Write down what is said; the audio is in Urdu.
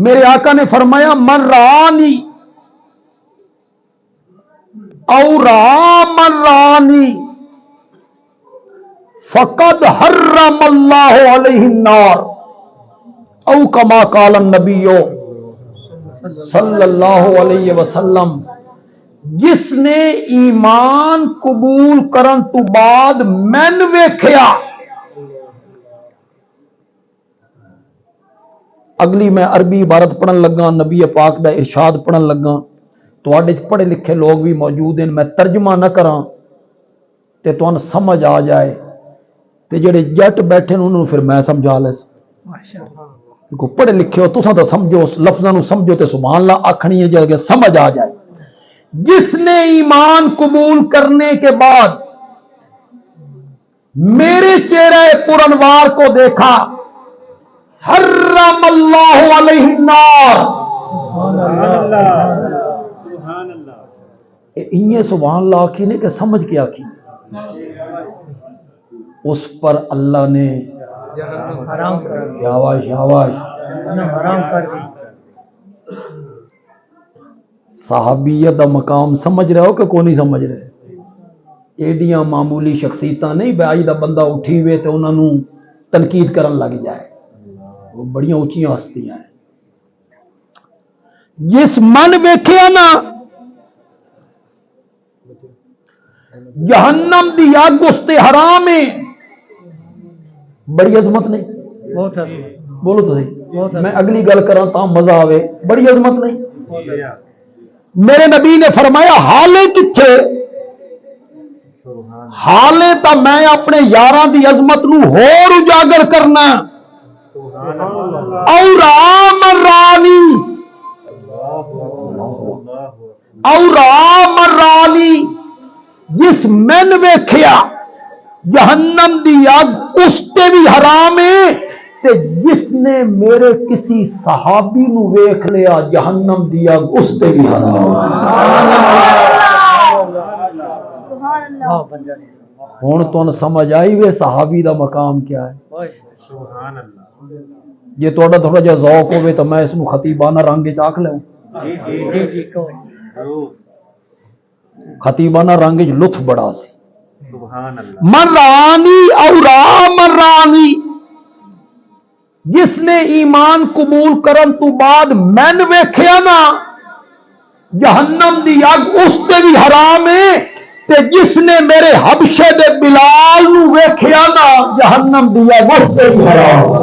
میرے آقا نے فرمایا من رانی او را من رانی فقد حرم اللہ علیہ النار او کما قال النبی صلی اللہ علیہ وسلم، جس نے ایمان قبول کرن تو بعد من ویکھیا، اگلی میں عربی عبارت پڑھن لگا، نبی پاک دا ارشاد پڑھن لگا، تواڈے پڑھے لکھے لوگ بھی موجود ہیں، میں ترجمہ نہ کراں تے تانوں سمجھ آ جائے، تے جڑے جٹ بیٹھے انہوں نے پھر میں سمجھا لے کو پڑھے لکھے ہو تساں تو سمجھو، لفظاں نو سمجھو تے سبحان اللہ آکھنی ہے جے سمجھ آ جائے۔ جس نے ایمان قبول کرنے کے بعد میرے چہرہ پرانوار کو دیکھا، حرم اللہ علیہ النار، یہ سبحان اللہ آخی نے کہ سمجھ کے آخی، اس پر اللہ نے حرام کر دی۔ صحابیت دا مقام سمجھ رہے ہو کہ کوئی نہیں سمجھ رہے؟ ایڈیاں معمولی شخصیتاں نہیں بھائی دا بندہ اٹھی ہوئے تو انہاں نو تنقید کرن لگ جائے، وہ بڑیاں اونچیاں ہستیاں ہیں۔ جس من ویکھیا نا جہنم دی اگ اس تے حرام ہے، بڑی عظمت نہیں؟ بہت عظمت، بولو تو صحیح، میں اگلی گل کراں تا مزہ آوے، بڑی عظمت نہیں؟ میرے نبی نے فرمایا حالے کتھے؟ حالے تا میں اپنے یاراں دی عظمت نو ہور اجاگر کرنا، اور رام رانی، اور رام رانی، جس من ویکھیا جہنم دی اگ اس تے بھی حرام ہے، تے جس نے میرے کسی صحابی نو ویکھ لیا جہنم دی اگ اس تے بھی حرام ہے۔ ہن تانوں سمجھ آئی وے صحابی دا مقام کیا ہے؟ جے تھوڑا تھوڑا جہا ذوق ہوئے تو میں اس نو خطیبانہ رنگ وچ آکھ لوں، خطیبانہ رنگ وچ لطف بڑا سی۔ من رانی او رام رانی، جس نے ایمان قبول کرن تو بعد من ویکھیا نا جہنم دی اگ اس تے بھی حرام ہے، تے جس نے میرے حبشے دے بلال نو ویکھیا نا جہنم دی اگ اس تے بھی حرام ہے۔